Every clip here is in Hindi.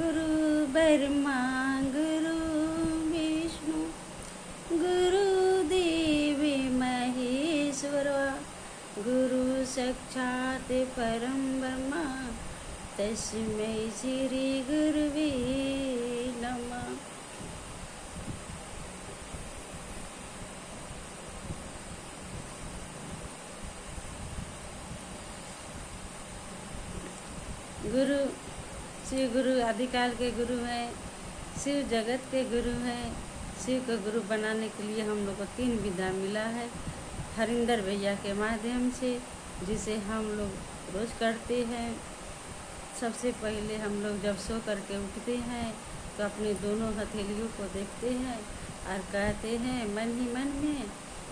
गुरु ब्रह्मा गुरु विष्णु गुरुदेव महेश्वर गुरु साक्षात् परम ब्रह्म तस्मै श्री गुरुवे नमः। गुरु शिव गुरु आदिकाल के गुरु हैं, शिव जगत के गुरु हैं। शिव को गुरु बनाने के लिए हम लोग को 3 विधा मिला है। हरिंदर भैया के माध्यम से, जिसे हम लोग रोज़ करते हैं। सबसे पहले हम लोग जब सो करके उठते हैं तो अपनी दोनों हथेलियों को देखते हैं और कहते हैं मन ही मन में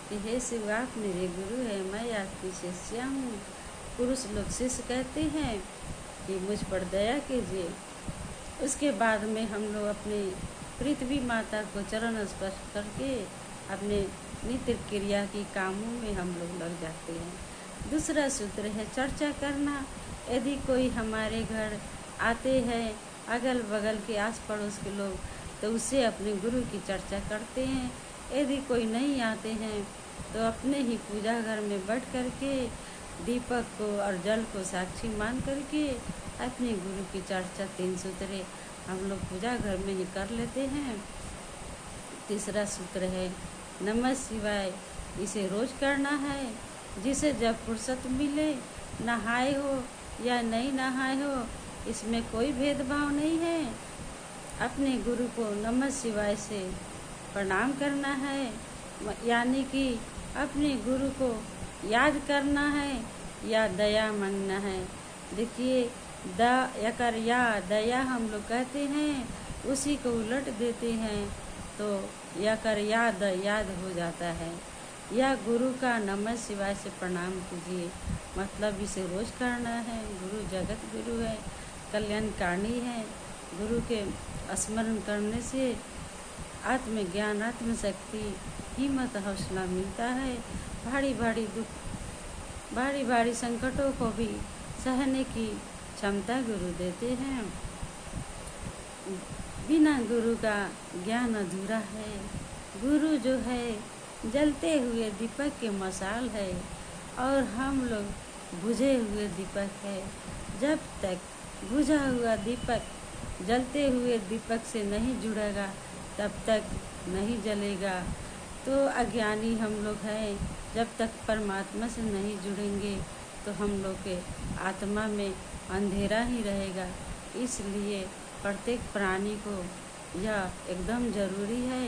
कि हे शिव आप मेरे गुरु हैं, मैं आपकी शिष्या हूँ। पुरुष लोग शिष्य कहते हैं कि मुझ पर दया कीजिए। उसके बाद में हम लोग अपनी पृथ्वी माता को चरण स्पर्श करके अपने नित्य क्रिया की कामों में हम लोग लग जाते हैं। दूसरा सूत्र है चर्चा करना। यदि कोई हमारे घर आते हैं, अगल बगल के आस पड़ोस के लोग, तो उससे अपने गुरु की चर्चा करते हैं। यदि कोई नहीं आते हैं तो अपने ही पूजा घर में बैठ करके दीपक को और जल को साक्षी मान करके अपने गुरु की चर्चा 3 सूत्रे हम लोग पूजा घर में ही कर लेते हैं। तीसरा सूत्र है नमः शिवाय। इसे रोज करना है। जिसे जब फुर्सत मिले, नहाए हो या नहीं नहाए हो, इसमें कोई भेदभाव नहीं है। अपने गुरु को नमः शिवाय से प्रणाम करना है, यानी कि अपने गुरु को याद करना है या दया मांगना है। देखिए यकर या दया हम लोग कहते हैं, उसी को उलट देते हैं तो यकर याद याद हो जाता है। या गुरु का नमः शिवाय से प्रणाम कीजिए, मतलब इसे रोज करना है। गुरु जगत गुरु है, कल्याणकारी है। गुरु के स्मरण करने से आत्मज्ञान, आत्मशक्ति, हिम्मत, हौसला मिलता है। भारी भारी संकटों को भी सहने की क्षमता गुरु देते हैं। बिना गुरु का ज्ञान अधूरा है। गुरु जो है जलते हुए दीपक के मशाल है और हम लोग बुझे हुए दीपक है। जब तक बुझा हुआ दीपक जलते हुए दीपक से नहीं जुड़ेगा तब तक नहीं जलेगा। तो अज्ञानी हम लोग हैं। जब तक परमात्मा से नहीं जुड़ेंगे तो हम लोग के आत्मा में अंधेरा ही रहेगा। इसलिए प्रत्येक प्राणी को यह एकदम ज़रूरी है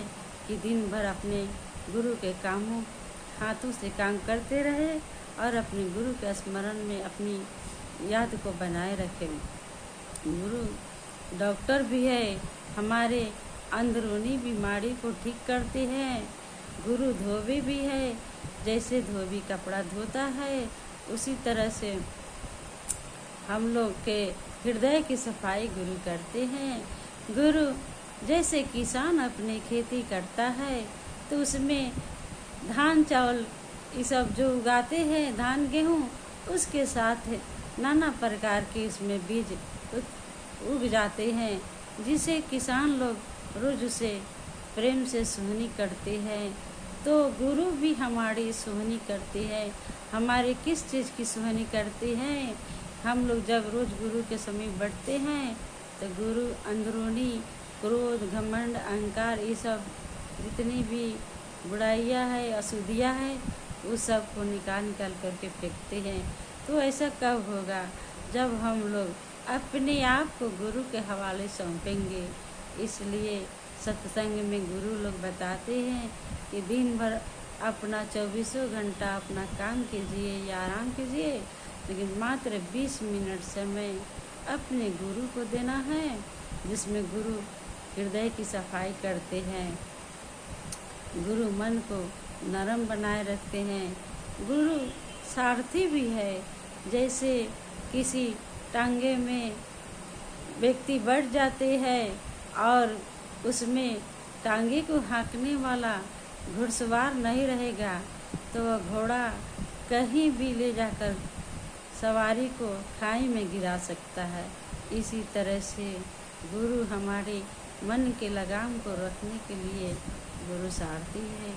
कि दिन भर अपने गुरु के कामों हाथों से काम करते रहे और अपने गुरु के स्मरण में अपनी याद को बनाए रखें। गुरु डॉक्टर भी है, हमारे अंदरूनी बीमारी को ठीक करते हैं। गुरु धोबी भी है, जैसे धोबी कपड़ा धोता है उसी तरह से हम लोग के हृदय की सफाई गुरु करते हैं। गुरु जैसे किसान अपने खेती करता है तो उसमें धान चावल ये सब जो उगाते हैं, धान गेहूँ, उसके साथ नाना प्रकार के उसमें बीज उग जाते हैं, जिसे किसान लोग रोज उसे प्रेम से सोहनी करते हैं। तो गुरु भी हमारी सोहनी करते हैं। हमारे किस चीज़ की सोहनी करते हैं? हम लोग जब रोज़ गुरु के समीप बैठते हैं तो गुरु अंदरूनी क्रोध, घमंड, अहंकार, ये सब जितनी भी बुराइयां है, अशुद्धियां है, उस सब को निकाल करके फेंकते हैं। तो ऐसा कब होगा? जब हम लोग अपने आप को गुरु के हवाले सौंपेंगे। इसलिए सत्संग में गुरु लोग बताते हैं कि दिन भर अपना 24 घंटा अपना काम कीजिए या आराम कीजिए, लेकिन मात्र 20 मिनट समय अपने गुरु को देना है, जिसमें गुरु हृदय की सफाई करते हैं। गुरु मन को नरम बनाए रखते हैं। गुरु सारथी भी है। जैसे किसी टांगे में व्यक्ति बैठ जाते हैं और उसमें टांगे को हाँकने वाला घुड़सवार नहीं रहेगा तो वह घोड़ा कहीं भी ले जाकर सवारी को खाई में गिरा सकता है। इसी तरह से गुरु हमारे मन के लगाम को रखने के लिए गुरु सारथी है।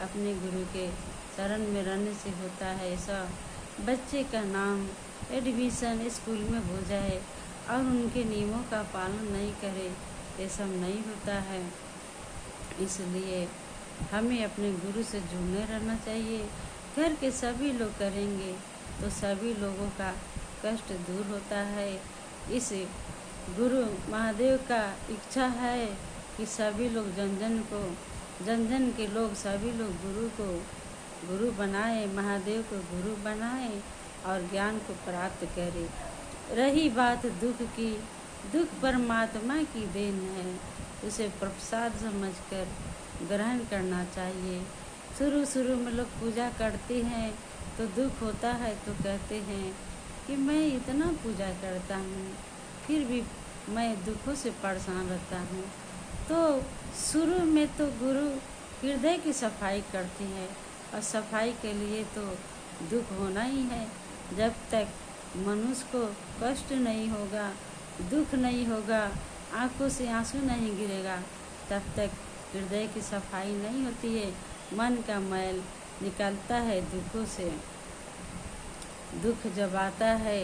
अपने गुरु के शरण में रहने से होता है ऐसा, बच्चे का नाम एडमिशन स्कूल में हो जाए और उनके नियमों का पालन नहीं करे, ये सब नहीं होता है। इसलिए हमें अपने गुरु से जुड़े रहना चाहिए। घर के सभी लोग करेंगे तो सभी लोगों का कष्ट दूर होता है। इस गुरु महादेव का इच्छा है कि सभी लोग जन जन के लोग सभी लोग गुरु को गुरु बनाए, महादेव को गुरु बनाए और ज्ञान को प्राप्त करे। रही बात दुख की, दुख परमात्मा की देन है, उसे प्रसाद समझकर ग्रहण करना चाहिए। शुरू में लोग पूजा करते हैं तो दुख होता है तो कहते हैं कि मैं इतना पूजा करता हूँ फिर भी मैं दुखों से परेशान रहता हूँ। तो शुरू में तो गुरु हृदय की सफाई करते हैं और सफाई के लिए तो दुख होना ही है। जब तक मनुष्य को कष्ट नहीं होगा, दुख नहीं होगा, आंखों से आंसू नहीं गिरेगा, तब तक हृदय की सफाई नहीं होती है। मन का मैल निकलता है दुखों से। दुख जब आता है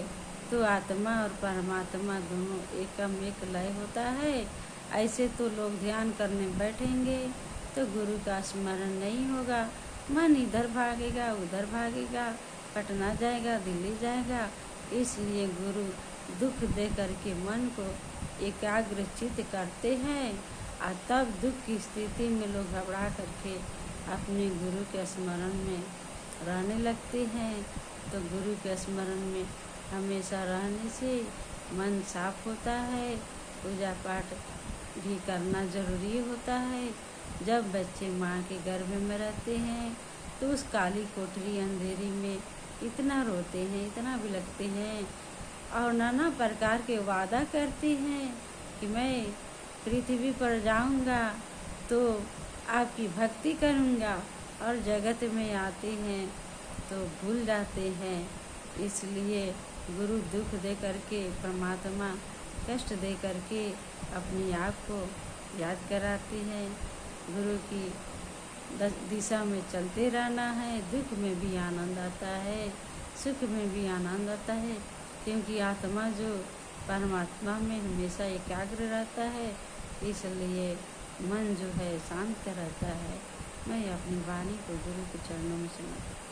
तो आत्मा और परमात्मा दोनों एकम एक लय होता है। ऐसे तो लोग ध्यान करने बैठेंगे तो गुरु का स्मरण नहीं होगा, मन इधर भागेगा उधर भागेगा, पटना जाएगा दिल्ली जाएगा। इसलिए गुरु दुख दे करके मन को एकाग्र चित्त करते हैं और तब दुख की स्थिति में लोग घबरा करके अपने गुरु के स्मरण में रहने लगते हैं। तो गुरु के स्मरण में हमेशा रहने से मन साफ होता है। पूजा पाठ भी करना ज़रूरी होता है। जब बच्चे माँ के गर्भ में रहते हैं तो उस काली कोठरी अंधेरी में इतना रोते हैं, इतना बिलखते हैं और नाना प्रकार के वादा करते हैं कि मैं पृथ्वी पर जाऊंगा तो आपकी भक्ति करूंगा, और जगत में आते हैं तो भूल जाते हैं। इसलिए गुरु दुख दे करके, परमात्मा कष्ट दे करके अपने आप को याद कराते हैं। गुरु की दिशा में चलते रहना है। दुख में भी आनंद आता है, सुख में भी आनंद आता है, क्योंकि आत्मा जो परमात्मा में हमेशा एकाग्र रहता है, इसलिए मन जो है शांत रहता है। मैं अपनी वाणी को गुरु के चरणों में समर्पित